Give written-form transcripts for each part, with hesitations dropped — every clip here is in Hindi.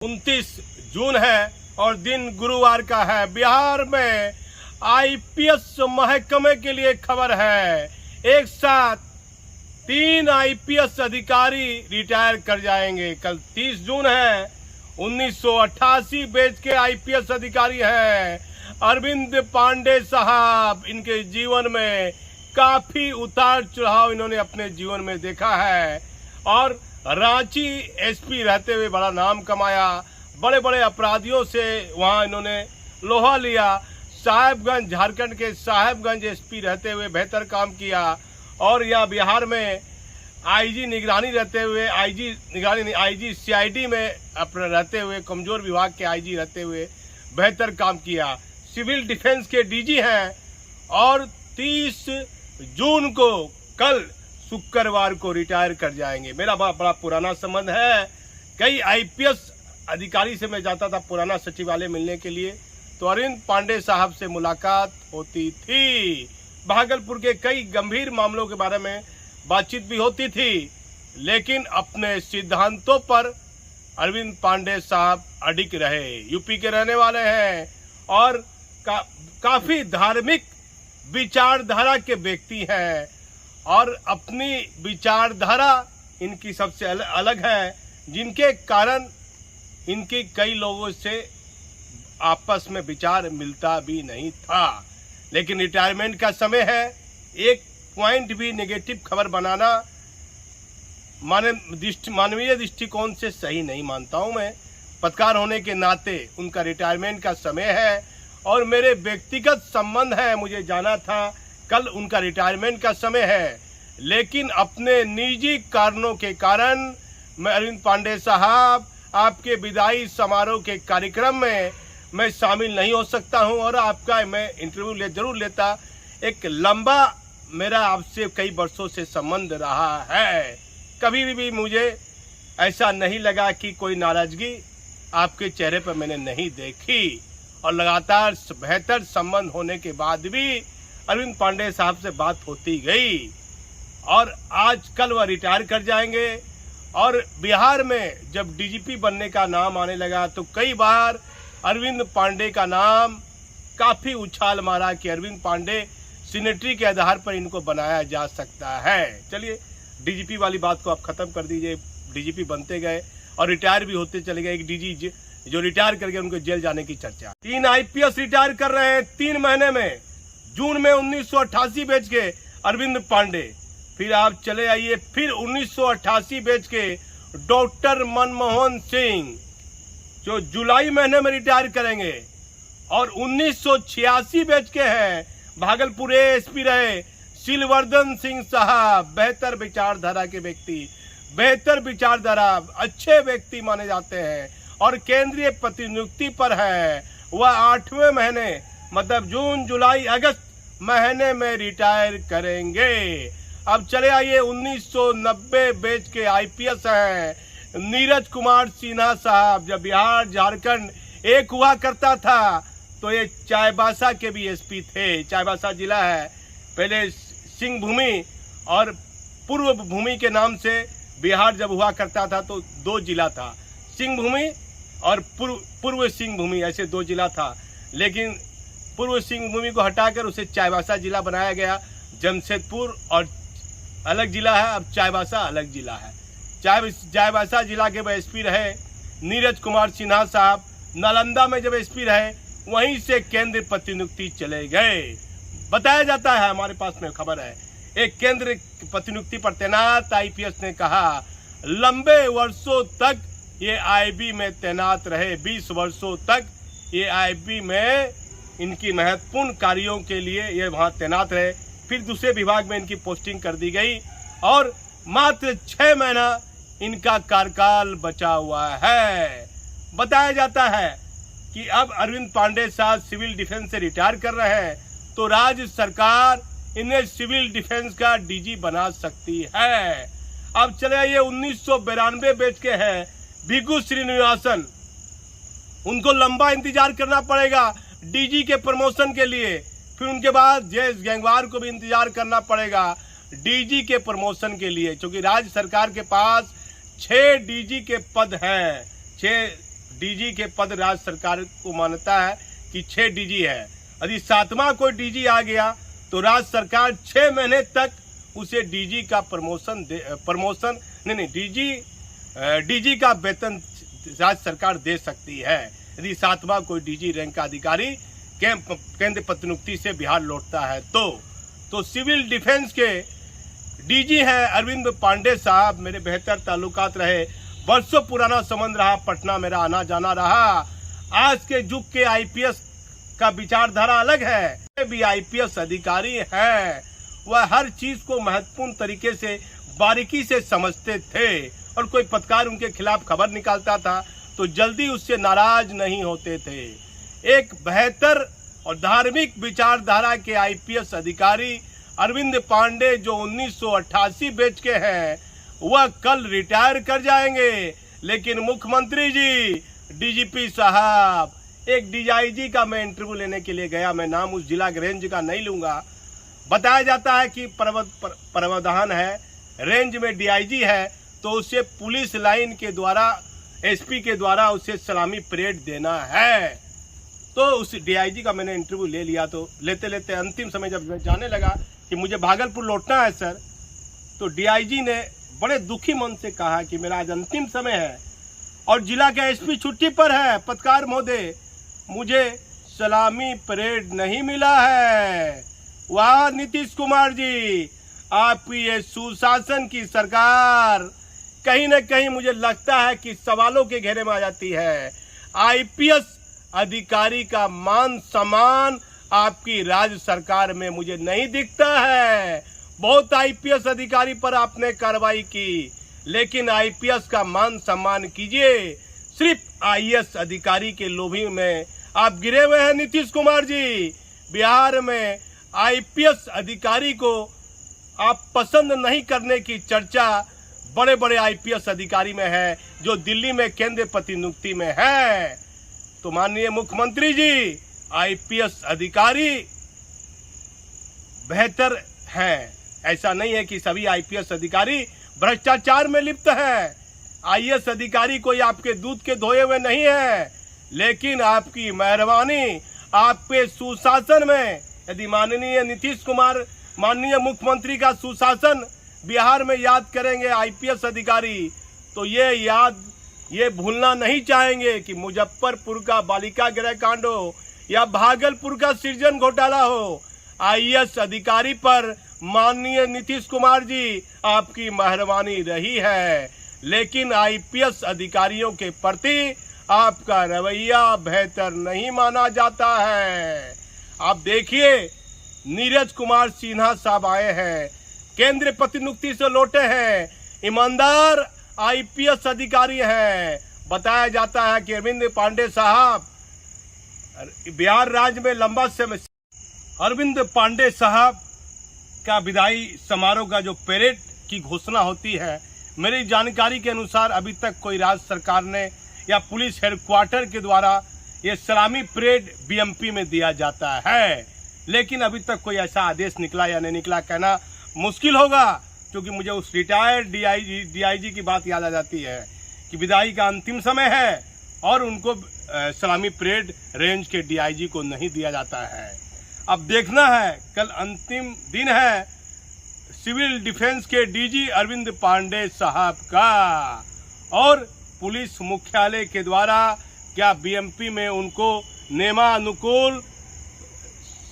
29 जून है और दिन गुरुवार का है। बिहार में आईपीएस महकमे के लिए खबर है, एक साथ 3 आईपीएस अधिकारी रिटायर कर जाएंगे। कल 30 जून है। 1988 बैच के आईपीएस अधिकारी हैं अरविंद पांडे साहब। इनके जीवन में काफी उतार चढ़ाव इन्होंने अपने जीवन में देखा है और रांची एसपी रहते हुए बड़ा नाम कमाया। बड़े बड़े अपराधियों से वहां इन्होंने लोहा लिया। साहेबगंज, झारखंड के साहेबगंज एसपी रहते हुए बेहतर काम किया और यहाँ बिहार में आईजी निगरानी रहते हुए, आईजी सीआईडी में अपने रहते हुए, कमजोर विभाग के आईजी रहते हुए बेहतर काम किया। सिविल डिफेंस के डीजी हैं और 30 जून को कल शुक्रवार को रिटायर कर जाएंगे। मेरा बड़ा पुराना संबंध है। कई आईपीएस अधिकारी से मैं जाता था पुराना सचिवालय मिलने के लिए, तो अरविंद पांडे साहब से मुलाकात होती थी। भागलपुर के कई गंभीर मामलों के बारे में बातचीत भी होती थी, लेकिन अपने सिद्धांतों पर अरविंद पांडे साहब अडिग रहे। यूपी के रहने वाले हैं और काफी धार्मिक विचारधारा के व्यक्ति हैं और अपनी विचारधारा इनकी सबसे अलग है, जिनके कारण इनके कई लोगों से आपस में विचार मिलता भी नहीं था। लेकिन रिटायरमेंट का समय है, एक पॉइंट भी नेगेटिव खबर बनाना मानवीय दृष्टिकोण से सही नहीं मानता हूं मैं। पत्रकार होने के नाते उनका रिटायरमेंट का समय है और मेरे व्यक्तिगत संबंध है, मुझे जाना था कल उनका रिटायरमेंट का समय है, लेकिन अपने निजी कारणों के कारण मैं अरविंद पांडे साहब आपके विदाई समारोह के कार्यक्रम में मैं शामिल नहीं हो सकता हूं और आपका मैं इंटरव्यू जरूर लेता। एक लंबा मेरा आपसे कई वर्षों से संबंध रहा है। कभी भी मुझे ऐसा नहीं लगा कि कोई नाराजगी आपके चेहरे पर मैंने नहीं देखी और लगातार बेहतर संबंध होने के बाद भी अरविंद पांडे साहब से बात होती गई और आज कल वह रिटायर कर जाएंगे। और बिहार में जब डीजीपी बनने का नाम आने लगा तो कई बार अरविंद पांडे का नाम काफी उछाल मारा कि अरविंद पांडे सीनेटरी के आधार पर इनको बनाया जा सकता है। चलिए डीजीपी वाली बात को आप खत्म कर दीजिए। डीजीपी बनते गए और रिटायर भी होते चले गए। एक डीजी जो रिटायर कर गए उनको जेल जाने की चर्चा। 3 आईपीएस रिटायर कर रहे हैं 3 महीने में। जून में 1988 बैच के अरविंद पांडे, फिर आप चले आइए फिर 1988 बैच के डॉक्टर मनमोहन सिंह जो जुलाई महीने में रिटायर करेंगे और 1986 बैच के हैं भागलपुर एसपी रहे सिलवर्धन सिंह साहब। बेहतर विचारधारा के व्यक्ति, बेहतर विचारधारा, अच्छे व्यक्ति माने जाते हैं और केंद्रीय प्रतिनियुक्ति पर है। वह 8वें महीने मतलब जून जुलाई अगस्त महीने में रिटायर करेंगे। अब चले आइए 1990 बैच के आईपीएस हैं नीरज कुमार सिन्हा साहब। जब बिहार झारखंड एक हुआ करता था तो ये चाईबासा के भी एसपी थे। चाईबासा जिला है, पहले सिंह भूमि और पूर्व भूमि के नाम से बिहार जब हुआ करता था तो 2 जिला था, सिंह भूमि और पूर्व सिंह भूमि, ऐसे 2 जिला था। लेकिन पूर्व सिंह भूमि को हटाकर उसे चाईबासा जिला बनाया गया। जमशेदपुर और अलग जिला है, अब चाईबासा अलग जिला है। चाईबासा जिला के वह एसपी रहे नीरज कुमार सिन्हा साहब। नालंदा में जब एसपी रहे वहीं से केंद्र प्रतिनियुक्ति चले गए। बताया जाता है, हमारे पास में खबर है, एक केंद्र प्रतिनियुक्ति पर तैनात आईपीएस ने कहा लंबे वर्षों तक ये आईबी में तैनात रहे। 20 वर्षों तक ये आईबी में इनकी महत्वपूर्ण कार्यों के लिए ये वहां तैनात रहे। फिर दूसरे विभाग में इनकी पोस्टिंग कर दी गई और मात्र 6 महीना इनका कार्यकाल बचा हुआ है। बताया जाता है कि अब अरविंद पांडे साहब सिविल डिफेंस से रिटायर कर रहे हैं तो राज्य सरकार इन्हें सिविल डिफेंस का डीजी बना सकती है। अब चले आइए 1992 बैच के हैं भिगु श्रीनिवासन। उनको लंबा इंतजार करना पड़ेगा डीजी के प्रमोशन के लिए। फिर उनके बाद जयेश गंगवार को भी इंतजार करना पड़ेगा डीजी के प्रमोशन के लिए, क्योंकि राज्य सरकार के पास 6 डीजी के पद हैं। 6 डीजी के पद राज्य सरकार को मान्यता है कि 6 डीजी है। यदि 7वां कोई डीजी आ गया तो राज्य सरकार 6 महीने तक उसे डीजी का डीजी का वेतन राज्य सरकार दे सकती है यदि 7वां कोई डीजी रैंक का अधिकारी केंद्र प्रतिनियुक्ति से बिहार लौटता है। तो सिविल डिफेंस के डीजी हैं अरविंद पांडे साहब, मेरे बेहतर ताल्लुकात रहे, वर्षों पुराना संबंध रहा, पटना मेरा आना जाना रहा। आज के युग के आईपीएस का विचारधारा अलग है। भी आईपीएस अधिकारी हैं, वह हर चीज को महत्वपूर्ण तरीके से बारीकी से समझते थे और कोई पत्रकार उनके खिलाफ खबर निकालता था तो जल्दी उससे नाराज नहीं होते थे। एक बेहतर और धार्मिक विचारधारा के आईपीएस अधिकारी अरविंद पांडे जो 1988 बैच के हैं, वह कल रिटायर कर जाएंगे। लेकिन मुख्यमंत्री जी, डीजीपी साहब, एक डीआईजी का मैं इंटरव्यू लेने के लिए गया, मैं नाम उस जिला रेंज का नहीं लूंगा। बताया जाता है कि प्रावधान है, रेंज में डीआईजी है तो उसे पुलिस लाइन के द्वारा, एसपी के द्वारा उसे सलामी परेड देना है। तो उस डीआईजी का मैंने इंटरव्यू ले लिया। तो लेते लेते अंतिम समय जब मैं जाने लगा कि मुझे भागलपुर लौटना है सर, तो डीआईजी ने बड़े दुखी मन से कहा कि मेरा आज अंतिम समय है और जिला का एसपी छुट्टी पर है, पत्रकार महोदय मुझे सलामी परेड नहीं मिला है। वाह नीतीश कुमार जी, आपकी ये सुशासन की सरकार कहीं न कहीं मुझे लगता है कि सवालों के घेरे में आ जाती है। आईपीएस अधिकारी का मान सम्मान आपकी राज्य सरकार में मुझे नहीं दिखता है। बहुत आईपीएस अधिकारी पर आपने कार्रवाई की, लेकिन आईपीएस का मान सम्मान कीजिए। सिर्फ आईएएस अधिकारी के लोभी में आप गिरे हुए हैं नीतीश कुमार जी। बिहार में आईपीएस अधिकारी को आप पसंद नहीं करने की चर्चा बड़े बड़े आईपीएस अधिकारी में है जो दिल्ली में केंद्र प्रतिनियुक्ति में है। तो माननीय मुख्यमंत्री जी, आईपीएस अधिकारी बेहतर हैं। ऐसा नहीं है कि सभी आईपीएस अधिकारी भ्रष्टाचार में लिप्त हैं। आईएएस अधिकारी कोई आपके दूध के धोए हुए नहीं है, लेकिन आपकी मेहरबानी, आपके सुशासन में, यदि माननीय नीतीश कुमार, माननीय मुख्यमंत्री का सुशासन बिहार में याद करेंगे आईपीएस अधिकारी, तो ये भूलना नहीं चाहेंगे कि मुजफ्फरपुर का बालिका गृह कांड हो या भागलपुर का सृजन घोटाला हो, आईएएस अधिकारी पर माननीय नीतीश कुमार जी आपकी मेहरबानी रही है। लेकिन आईपीएस अधिकारियों के प्रति आपका रवैया बेहतर नहीं माना जाता है। आप देखिए, नीरज कुमार सिन्हा साहब आए हैं, केंद्र प्रतिनियुक्ति से लौटे हैं, ईमानदार आईपीएस अधिकारी हैं। बताया जाता है कि अरविंद पांडे साहब बिहार राज्य में लंबा समय, अरविंद पांडे साहब का विदाई समारोह का जो परेड की घोषणा होती है, मेरी जानकारी के अनुसार अभी तक कोई राज्य सरकार ने या पुलिस हेडक्वार्टर के द्वारा ये सलामी परेड बीएमपी में दिया जाता है, लेकिन अभी तक कोई ऐसा आदेश निकला या नहीं निकला कहना मुश्किल होगा, क्योंकि मुझे उस रिटायर्ड डीआईजी की बात याद आ जाती है कि विदाई का अंतिम समय है और उनको सलामी परेड रेंज के डीआईजी को नहीं दिया जाता है। अब देखना है, कल अंतिम दिन है सिविल डिफेंस के डीजी अरविंद पांडे साहब का, और पुलिस मुख्यालय के द्वारा क्या बीएमपी में उनको नियमानुकूल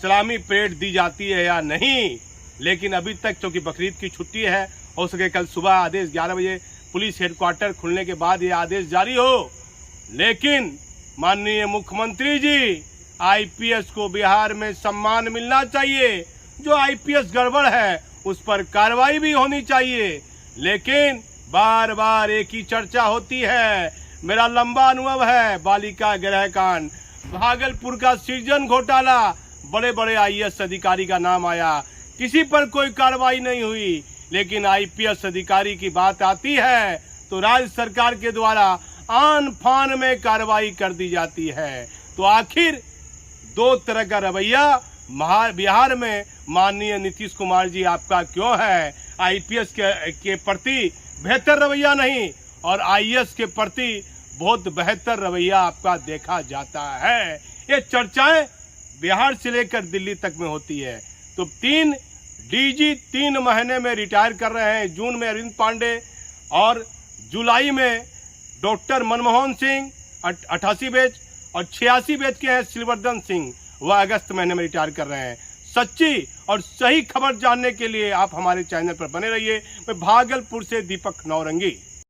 सलामी परेड दी जाती है या नहीं। लेकिन अभी तक चूंकि बकरीद की छुट्टी है, हो सके कल सुबह आदेश 11 बजे पुलिस हेडक्वार्टर खुलने के बाद ये आदेश जारी हो। लेकिन माननीय मुख्यमंत्री जी, आईपीएस को बिहार में सम्मान मिलना चाहिए। जो आईपीएस गड़बड़ है उस पर कार्रवाई भी होनी चाहिए। लेकिन बार बार एक ही चर्चा होती है, मेरा लंबा अनुभव है, बालिका गृह कांड, भागलपुर का सृजन घोटाला, बड़े बड़े आईएएस अधिकारी का नाम आया, किसी पर कोई कार्रवाई नहीं हुई। लेकिन आईपीएस अधिकारी की बात आती है तो राज्य सरकार के द्वारा आन फान में कार्रवाई कर दी जाती है। तो आखिर दो तरह का रवैया बिहार में माननीय नीतीश कुमार जी आपका क्यों है? आईपीएस के प्रति बेहतर रवैया नहीं और आईएएस के प्रति बहुत बेहतर रवैया आपका देखा जाता है। ये चर्चाएं बिहार से लेकर दिल्ली तक में होती है। तो 3 डीजी 3 महीने में रिटायर कर रहे हैं। जून में अरविंद पांडे और जुलाई में डॉक्टर मनमोहन सिंह 88 बैच और 86 बैच के हैं सिलवर्धन सिंह, वह अगस्त महीने में रिटायर कर रहे हैं। सच्ची और सही खबर जानने के लिए आप हमारे चैनल पर बने रहिए। मैं भागलपुर से दीपक नौरंगी।